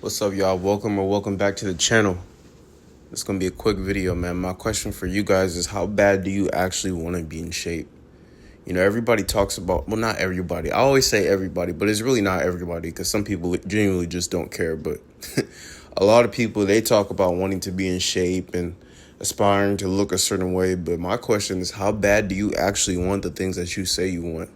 What's up, y'all? Welcome back to the channel. It's gonna be a quick video, man. My question for you guys is, how bad do you actually want to be in shape? You know, everybody talks about, well, not everybody. I always say everybody, but it's really not everybody, because some people genuinely just don't care. But a lot of people, they talk about wanting to be in shape and aspiring to look a certain way. But my question is, how bad do you actually want the things that you say you want?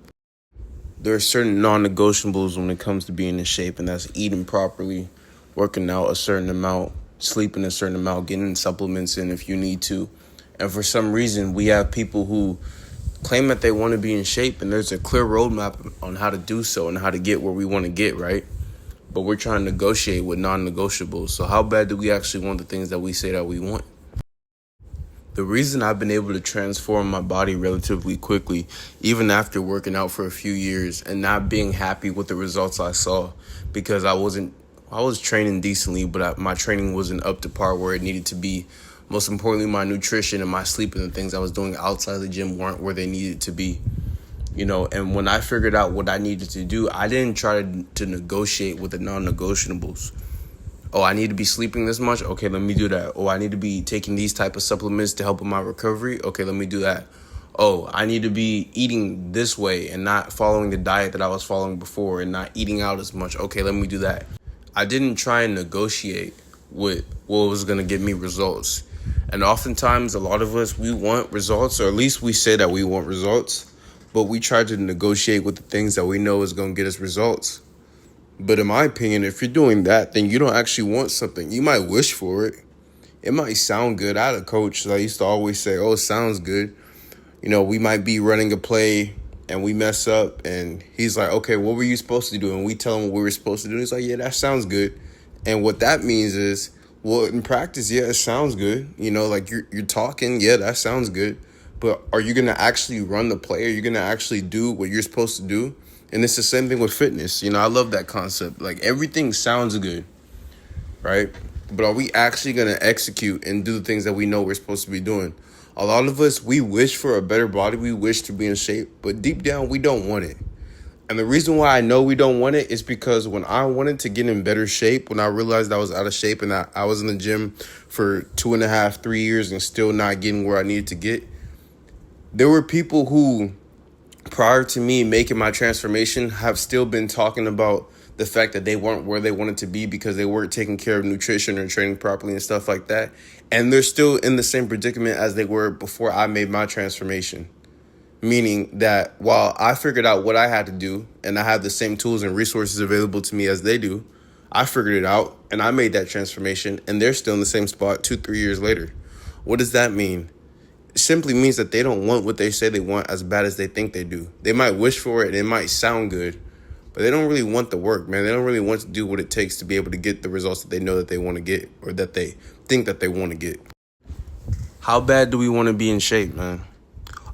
There are certain non-negotiables when it comes to being in shape, and that's eating properly, working out a certain amount, sleeping a certain amount, getting supplements in if you need to. And for some reason, we have people who claim that they want to be in shape, and there's a clear roadmap on how to do so and how to get where we want to get, right? But we're trying to negotiate with non-negotiables. So how bad do we actually want the things that we say that we want? The reason I've been able to transform my body relatively quickly, even after working out for a few years and not being happy with the results I saw, because I was training decently, but my training wasn't up to par where it needed to be. Most importantly, my nutrition and my sleep and the things I was doing outside of the gym weren't where they needed to be. You know, and when I figured out what I needed to do, I didn't try to negotiate with the non-negotiables. Oh, I need to be sleeping this much? Okay, let me do that. Oh, I need to be taking these type of supplements to help with my recovery? Okay, let me do that. Oh, I need to be eating this way and not following the diet that I was following before and not eating out as much. Okay, let me do that. I didn't try and negotiate with what was going to get me results. And oftentimes, a lot of us, we want results, or at least we say that we want results, but we try to negotiate with the things that we know is going to get us results. But in my opinion, if you're doing that, then you don't actually want something. You might wish for it. It might sound good. I had a coach that I used to always say, oh, it sounds good. You know, we might be running a play and we mess up. And he's like, okay, what were you supposed to do? And we tell him what we were supposed to do. He's like, yeah, that sounds good. And what that means is, well, in practice, yeah, it sounds good. You know, like you're talking, yeah, that sounds good. But are you going to actually run the play? Are you going to actually do what you're supposed to do? And it's the same thing with fitness. You know, I love that concept. Like, everything sounds good, right? But are we actually going to execute and do the things that we know we're supposed to be doing? A lot of us, we wish for a better body. We wish to be in shape. But deep down, we don't want it. And the reason why I know we don't want it is because when I wanted to get in better shape, when I realized I was out of shape and I was in the gym for 2.5, 3 years and still not getting where I needed to get, there were people who, prior to me making my transformation, have still been talking about the fact that they weren't where they wanted to be because they weren't taking care of nutrition or training properly and stuff like that. And they're still in the same predicament as they were before I made my transformation. Meaning that while I figured out what I had to do and I have the same tools and resources available to me as they do, I figured it out and I made that transformation, and they're still in the same spot 2-3 years later. What does that mean? It simply means that they don't want what they say they want as bad as they think they do. They might wish for it and it might sound good, but they don't really want the work, man. They don't really want to do what it takes to be able to get the results that they know that they want to get, or that they think that they want to get. How bad do we want to be in shape, man?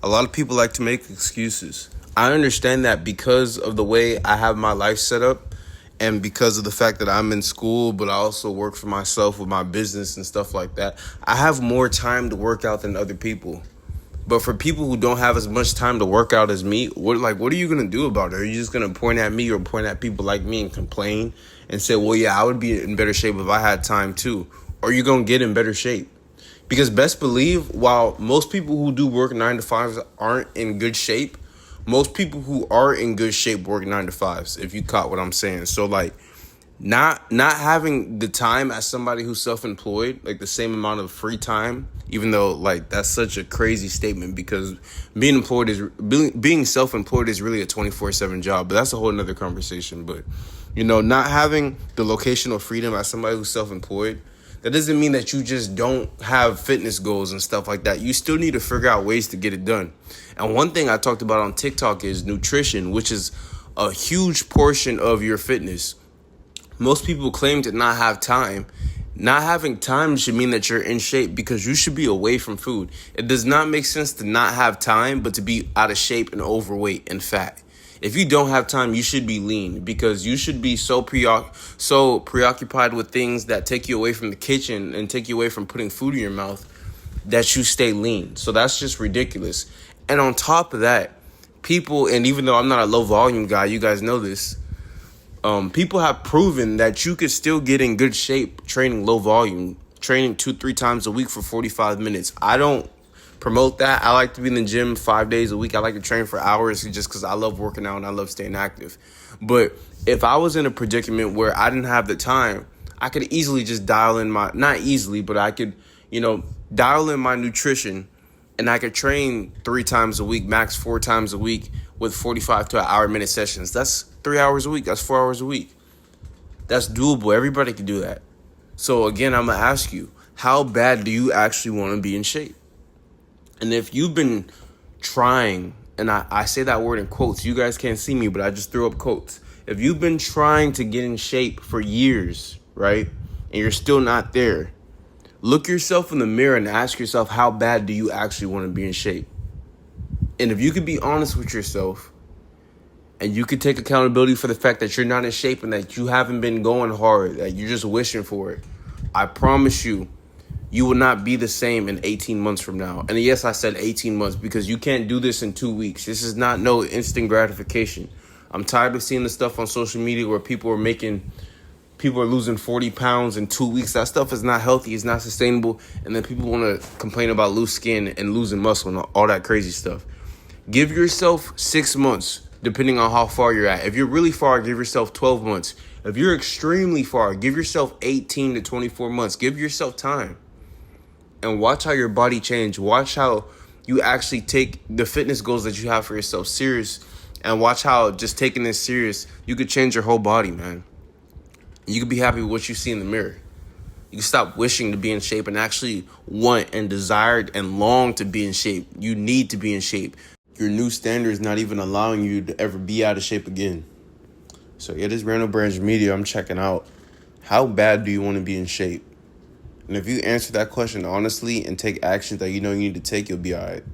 A lot of people like to make excuses. I understand that because of the way I have my life set up and because of the fact that I'm in school, but I also work for myself with my business and stuff like that. I have more time to work out than other people. But for people who don't have as much time to work out as me, what are you going to do about it? Are you just going to point at me or point at people like me and complain and say, well, yeah, I would be in better shape if I had time too? Or are you going to get in better shape? Because best believe, while most people who do work 9 to 5s aren't in good shape, most people who are in good shape work 9 to 5s, if you caught what I'm saying. So, like, not having the time as somebody who's self-employed, like the same amount of free time, even though, like, that's such a crazy statement, because being self-employed is really a 24/7 job. But that's a whole nother conversation. But, you know, not having the locational freedom as somebody who's self-employed, that doesn't mean that you just don't have fitness goals and stuff like that. You still need to figure out ways to get it done. And one thing I talked about on TikTok is nutrition, which is a huge portion of your fitness. Most people claim to not have time. Not having time should mean that you're in shape, because you should be away from food. It does not make sense to not have time, but to be out of shape and overweight and fat. If you don't have time, you should be lean, because you should be so preoccupied with things that take you away from the kitchen and take you away from putting food in your mouth that you stay lean. So that's just ridiculous. And on top of that, people, and even though I'm not a low volume guy, you guys know this, People have proven that you could still get in good shape training low volume, training 2-3 times a week for 45 minutes. I don't promote that. I like to be in the gym 5 days a week. I like to train for hours just because I love working out and I love staying active. But if I was in a predicament where I didn't have the time, I could easily just dial in my, not easily, but I could, dial in my nutrition, and I could train 3 times a week, max 4 times a week with 45 to an hour minute sessions. That's 3 hours a week. That's 4 hours a week. That's doable. Everybody can do that. So again, I'm going to ask you, how bad do you actually want to be in shape? And if you've been trying, and I say that word in quotes, you guys can't see me, but I just threw up quotes. If you've been trying to get in shape for years, right, and you're still not there, look yourself in the mirror and ask yourself, how bad do you actually want to be in shape? And if you can be honest with yourself, and you can take accountability for the fact that you're not in shape and that you haven't been going hard, that you're just wishing for it, I promise you, you will not be the same in 18 months from now. And yes, I said 18 months because you can't do this in 2 weeks. This is not no instant gratification. I'm tired of seeing the stuff on social media where people are losing 40 pounds in 2 weeks. That stuff is not healthy. It's not sustainable. And then people want to complain about loose skin and losing muscle and all that crazy stuff. Give yourself 6 months, depending on how far you're at. If you're really far, give yourself 12 months. If you're extremely far, give yourself 18 to 24 months. Give yourself time. And watch how your body change. Watch how you actually take the fitness goals that you have for yourself serious. And watch how just taking this serious, you could change your whole body, man. You could be happy with what you see in the mirror. You can stop wishing to be in shape and actually want and desire and long to be in shape. You need to be in shape. Your new standard is not even allowing you to ever be out of shape again. So yeah, this Randall Branch Media, I'm checking out. How bad do you want to be in shape? And if you answer that question honestly and take actions that you know you need to take, you'll be all right.